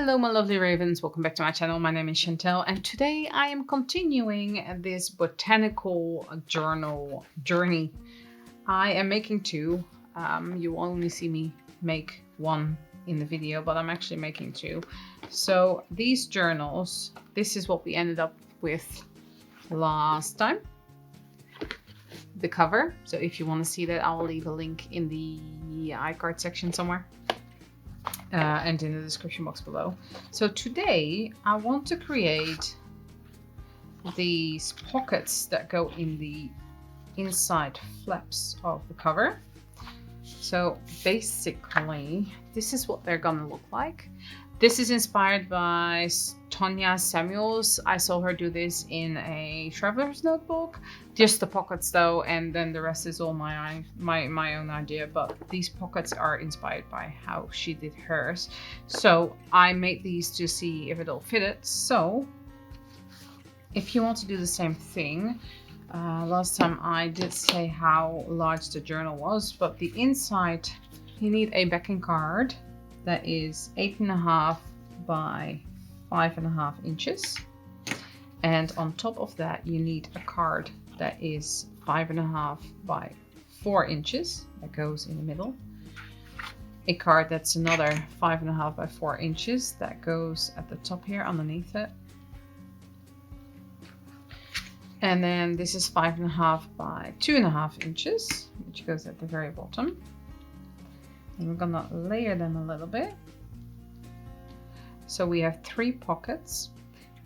Hello my lovely ravens, welcome back to my channel. My name is Chantel and today I am continuing this botanical journal journey. I am making two. You will only see me make one in the video, but I'm actually making two. So these journals, this is what we ended up with last time. The cover. So if you want to see that, I'll leave a link in the iCard section somewhere. And in the description box below. So today I want to create these pockets that go in the inside flaps of the cover. So basically this is what they're gonna look like. This is inspired by Tonya Samuels. I saw her do this in a traveler's notebook. Just the pockets though, and then the rest is all my own idea. But these pockets are inspired by how she did hers. So I made these to see if it'll fit it. So if you want to do the same thing, last time I did say how large the journal was, but the inside you need a backing card that is 8.5 by 5.5 inches, and on top of that you need a card that is 5.5 by 4 inches that goes in the middle, a card that's another 5.5 by 4 inches that goes at the top here underneath it, and then this is 5.5 by 2.5 inches which goes at the very bottom. And we're gonna layer them a little bit. So we have 3 pockets,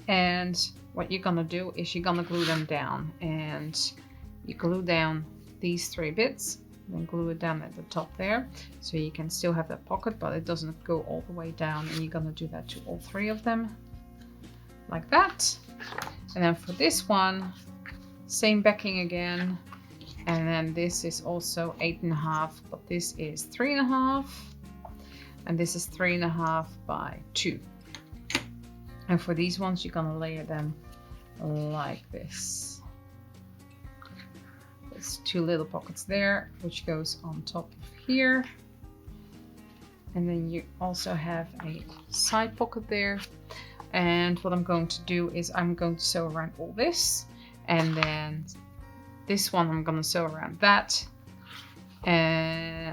and what you're gonna do is you're gonna glue them down, and you glue down these 3 bits, then glue it down at the top there, so you can still have that pocket, but it doesn't go all the way down. And you're gonna do that to all 3 of them, like that. And then for this one, same backing again. And then this is also 8.5, but this is 3.5, and this is 3.5 by 2. And for these ones, you're gonna layer them like this. There's 2 little pockets there, which goes on top of here. And then you also have a side pocket there. And what I'm going to do is I'm going to sew around all this, and then this one I'm gonna sew around that,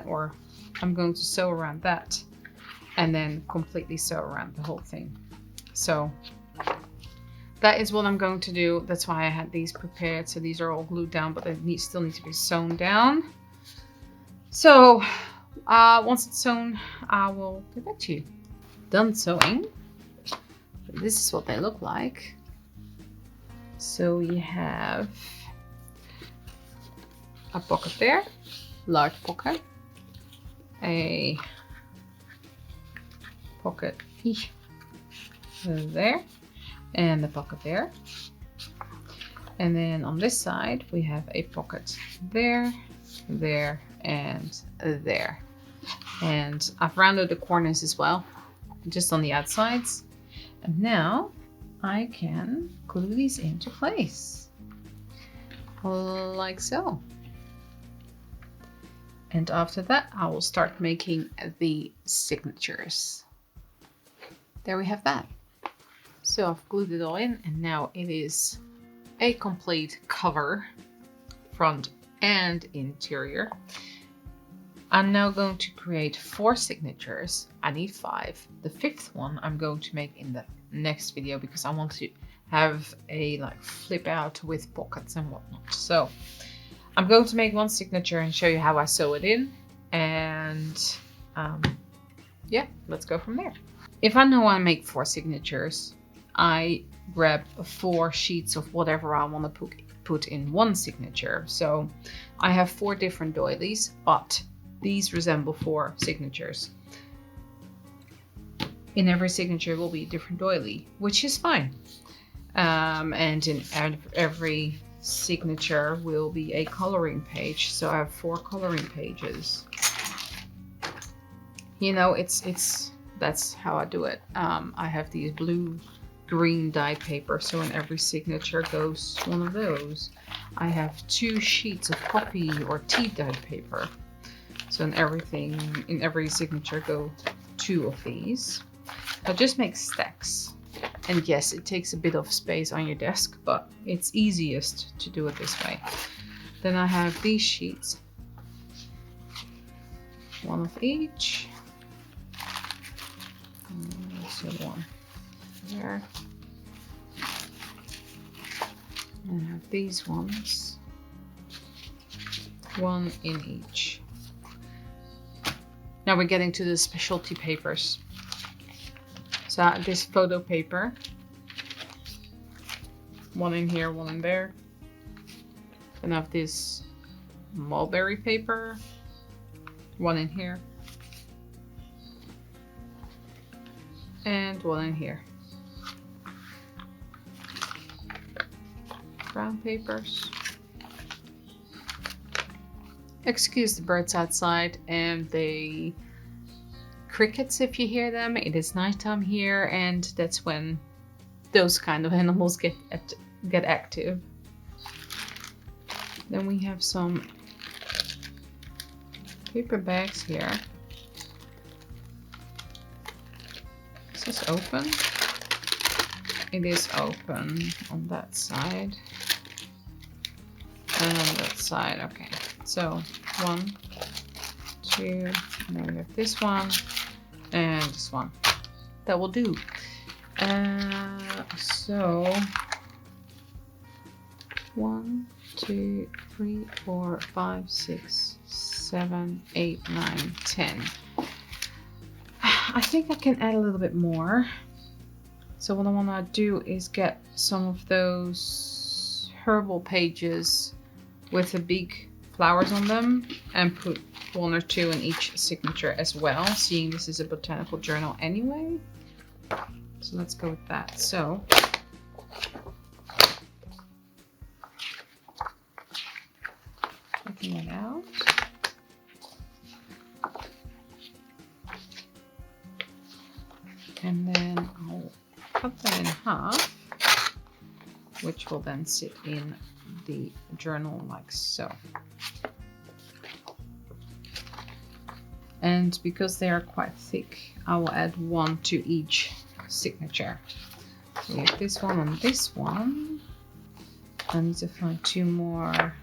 or I'm going to sew around that and then completely sew around the whole thing. So that is what I'm going to do. That's why I had these prepared. So these are all glued down, but they still need to be sewn down. So once it's sewn, I will get back to you. Done sewing. This is what they look like. So we have a pocket there, large pocket, a pocket there, and a pocket there. And then on this side we have a pocket there, there, and there. And I've rounded the corners as well, just on the outsides. And now I can glue these into place, like so. And after that, I will start making the signatures. There we have that. So I've glued it all in, and now it is a complete cover, front and interior. I'm now going to create 4 signatures. I need 5. The 5th one I'm going to make in the next video because I want to have a flip out with pockets and whatnot. So I'm going to make 1 signature and show you how I sew it in, and yeah, let's go from there. If I know I make 4 signatures, I grab 4 sheets of whatever I want to put in 1 signature. So I have 4 different doilies, but these resemble 4 signatures. In every signature will be a different doily, which is fine. And in every signature will be a coloring page, so I have 4 coloring pages. You know, that's how I do it. I have these blue green dye paper, so in every signature goes one of those. I have 2 sheets of coffee or tea dyed paper, so in every signature go 2 of these. I just make stacks. And yes, it takes a bit of space on your desk, but it's easiest to do it this way. Then I have these sheets. One of each. So one there. And I have these ones. One in each. Now we're getting to the specialty papers. So I have this photo paper. One in here, one in there. Then I have this mulberry paper. One in here. And one in here. Brown papers. Excuse the birds outside and the crickets if you hear them. It is nighttime here, and that's when those kind of animals get active. Then we have some paper bags here. Is this open? It is open on that side and on that side. Okay, so 1, 2, and then we have this one and this one. That will do. So 1, 2, 3, 4, 5, 6, 7, 8, 9, 10. I think I can add a little bit more. So what I want to do is get some of those herbal pages with the big flowers on them and put 1 or 2 in each signature as well, seeing this is a botanical journal anyway. So let's go with that. So taking it out. And then I'll cut that in half, which will then sit in the journal like so. And because they are quite thick, I will add 1 to each signature. So we have this one and this one. I need to find 2 more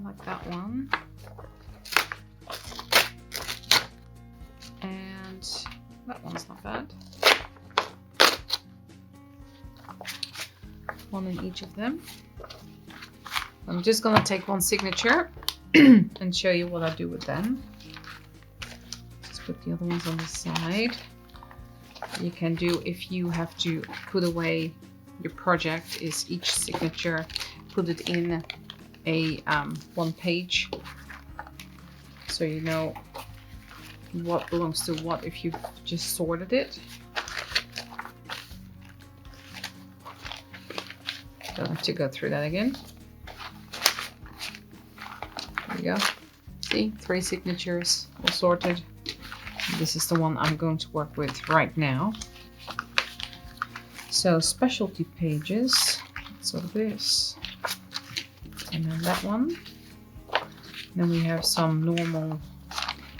like that one. And that one's not bad. 1 in each of them. I'm just gonna take 1 signature and show you what I do with them. Just put the other ones on the side. You can do, if you have to put away your project, is each signature, put it in a 1 page, so you know what belongs to what if you've just sorted it. Don't have to go through that again. There we go. See, 3 signatures all sorted. This is the one I'm going to work with right now. So specialty pages, so this, and then that one. Then we have some normal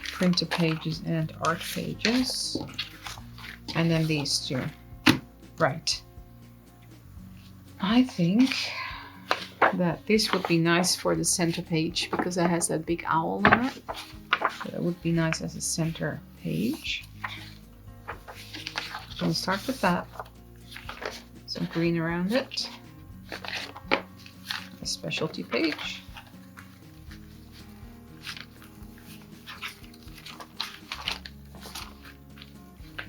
printer pages and art pages, and then these 2. Right. I think that this would be nice for the center page because it has that big owl on it. So that would be nice as a center page. So we'll start with that. Some green around it. A specialty page.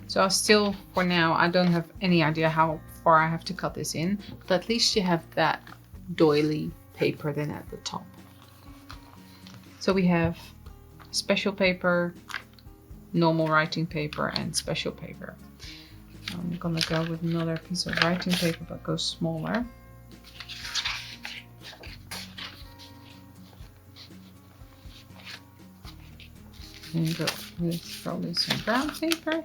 So still, for now, I don't have any idea how far I have to cut this in, but at least you have that doily paper then at the top. So we have special paper, normal writing paper, and special paper. I'm gonna go with another piece of writing paper, but go smaller. And go with probably some brown paper.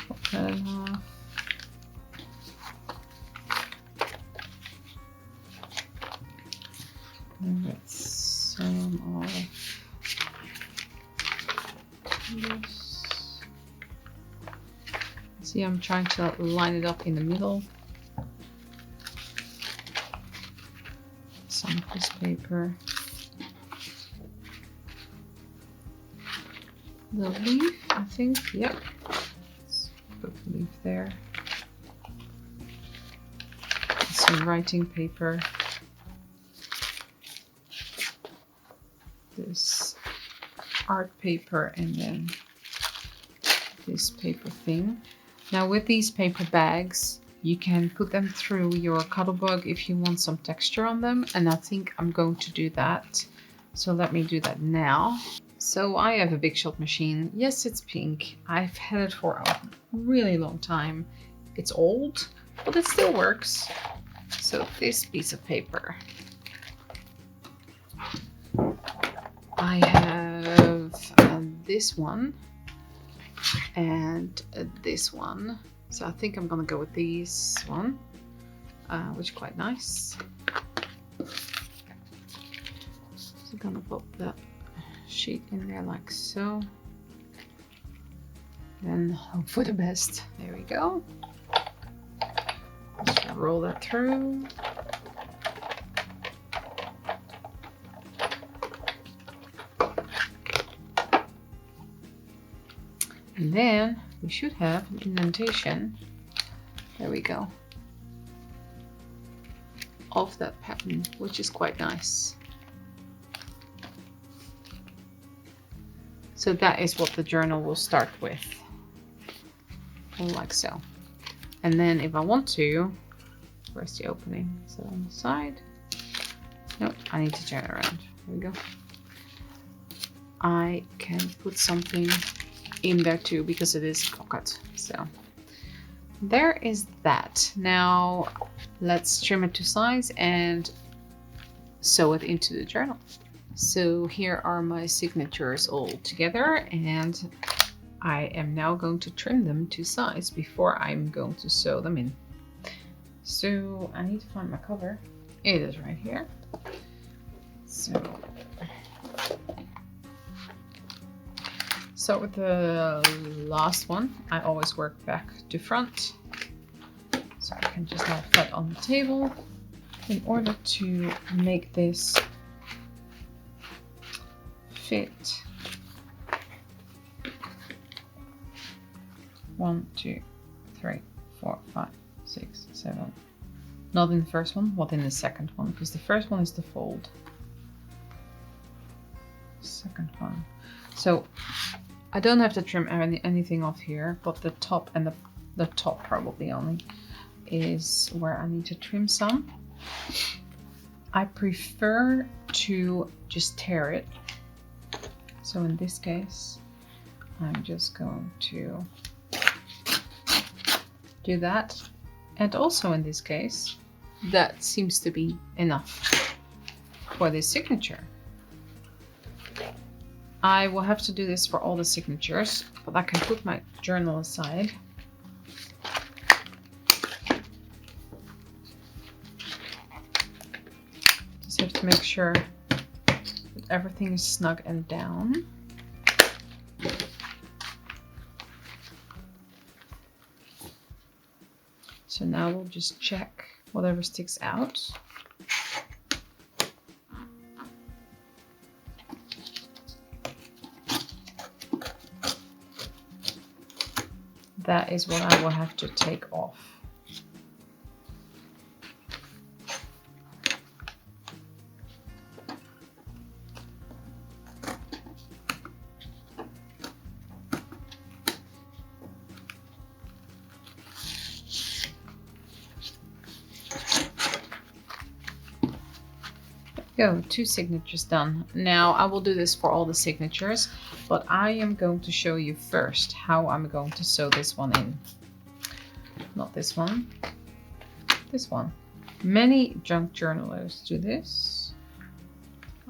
Pop that in half. And get some of See, I'm trying to line it up in the middle. Some of this paper. The leaf, I think, yep. Let's put the leaf there. Some writing paper. This art paper, and then this paper thing. Now with these paper bags, you can put them through your Cuttlebug if you want some texture on them, and I think I'm going to do that. So let me do that now. So I have a Big Shot machine. Yes, it's pink. I've had it for a really long time. It's old, but it still works. So this piece of paper. I have this one and this one. So I think I'm gonna go with this one, which is quite nice. So I'm gonna put the sheet in there like so. Then hope for the best. There we go. Just roll that through. And then we should have an indentation. There we go. Of that pattern, which is quite nice. So that is what the journal will start with. Like so. And then if I want to, where's the opening? Is it on the side? Nope, I need to turn it around. There we go. I can put something in there too because it is pocket. So there is that. Now let's trim it to size and sew it into the journal. So here are my signatures all together, and I am now going to trim them to size before I'm going to sew them in. So I need to find my cover. It is right here. So with the last one, I always work back to front. So I can just have that on the table in order to make this fit. 1, 2, 3, 4, 5, 6, 7. Not in the first one, but in the second one, because the first one is the fold. Second one. So I don't have to trim anything off here, but the top and the top probably only is where I need to trim some. I prefer to just tear it. So in this case, I'm just going to do that. And also in this case, that seems to be enough for this signature. I will have to do this for all the signatures, but I can put my journal aside. Just have to make sure that everything is snug and down. So now we'll just check whatever sticks out. That is what I will have to take off. Go, 2 signatures done. Now I will do this for all the signatures, but I am going to show you first how I'm going to sew this one in. Not this one, this one. Many junk journalers do this.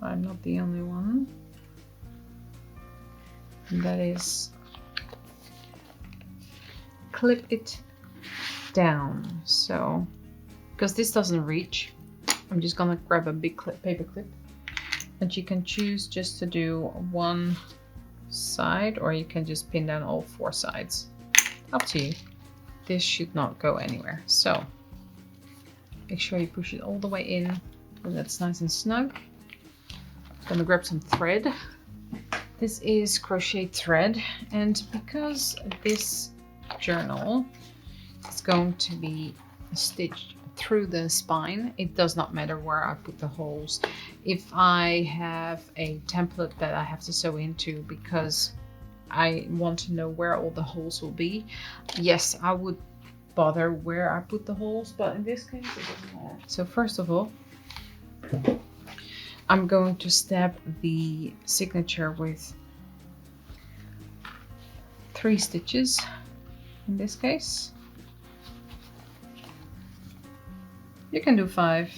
I'm not the only one. And that is clip it down. So, because this doesn't reach, I'm just gonna grab a big paper clip, and you can choose just to do one side, or you can just pin down all 4 sides. Up to you. this should not go anywhere. So make sure you push it all the way in, and that's nice and snug. I'm gonna grab some thread. This is crochet thread, and because this journal is going to be stitched through the spine, it does not matter where I put the holes. If I have a template that I have to sew into because I want to know where all the holes will be, yes, I would bother where I put the holes, but in this case it doesn't matter. So first of all, I'm going to stab the signature with 3 stitches in this case. You can do 5,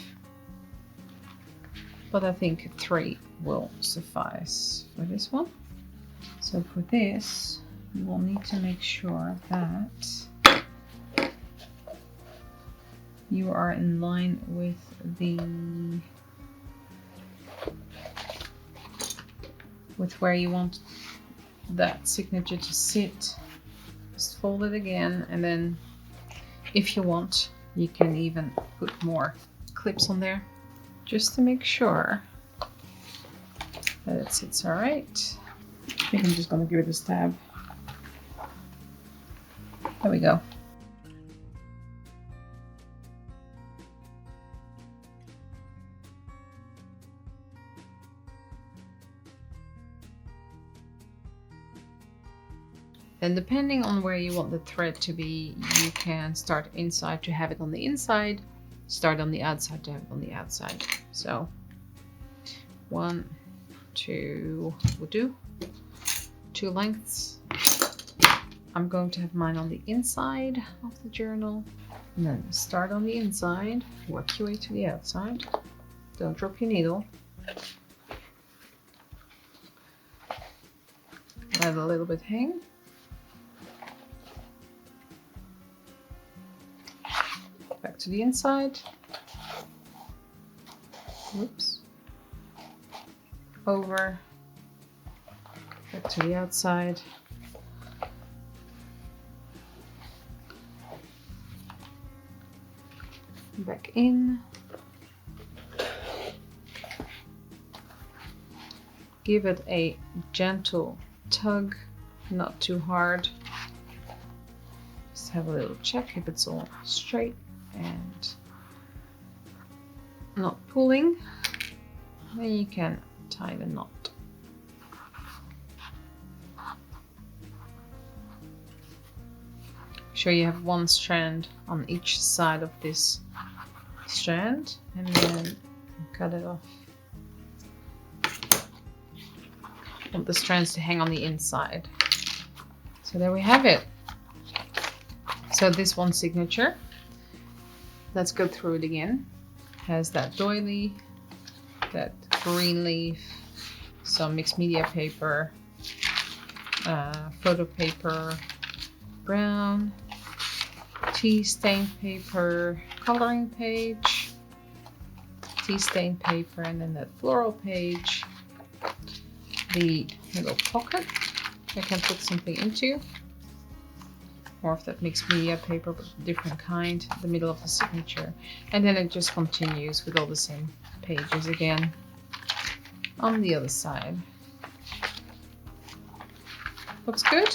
but I think 3 will suffice for this one. So for this, you will need to make sure that you are in line with where you want that signature to sit. Just fold it again, and then if you want, you can even put more clips on there just to make sure that it sits all right. I think I'm just gonna give it a stab. There we go. And depending on where you want the thread to be, you can start inside to have it on the inside, start on the outside to have it on the outside. So 1, 2 will do. 2 lengths. I'm going to have mine on the inside of the journal, and then start on the inside, work your way to the outside. Don't drop your needle. Let a little bit hang. Back to the inside. Whoops. Over. Back to the outside. Back in. Give it a gentle tug, not too hard. Just have a little check if it's all straight and not pulling. Then you can tie the knot. Make sure you have 1 strand on each side of this strand, and then cut it off. I want the strands to hang on the inside. So there we have it. So this one signature, let's go through it again. Has that doily, that green leaf, some mixed media paper, photo paper, brown, tea stain paper, coloring page, tea stain paper, and then that floral page, the little pocket I can put something into, more of that mixed media paper but different kind, the middle of the signature, and then it just continues with all the same pages again on the other side. Looks good.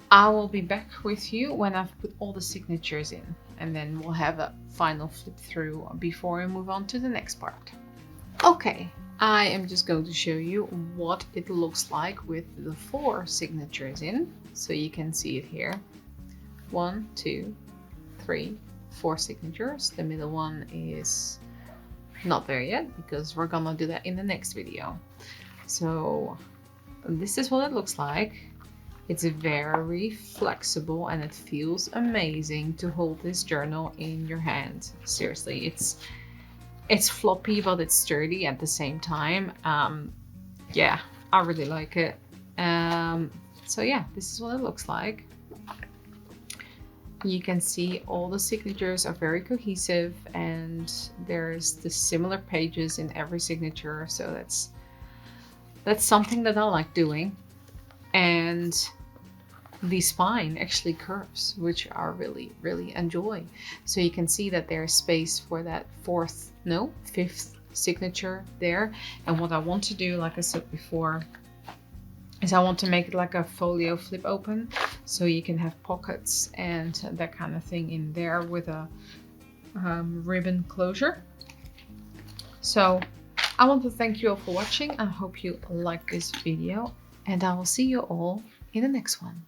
I will be back with you when I've put all the signatures in, and then we'll have a final flip through before we move on to the next part. Okay, I am just going to show you what it looks like with the 4 signatures in, so you can see it here. 1, 2, 3, 4 signatures. The middle one is not there yet because we're gonna do that in the next video. So this is what it looks like. It's very flexible and it feels amazing to hold this journal in your hand. Seriously, it's floppy but it's sturdy at the same time. Yeah, I really like it. So yeah, this is what it looks like. You can see all the signatures are very cohesive, and there's the similar pages in every signature, so that's something that I like doing. And the spine actually curves, which I really enjoy. So you can see that there's space for that fifth signature there. And what I want to do, like I said before, is I want to make it like a folio flip open, so you can have pockets and that kind of thing in there with a ribbon closure. So I want to thank you all for watching. I hope you like this video, and I will see you all in the next one.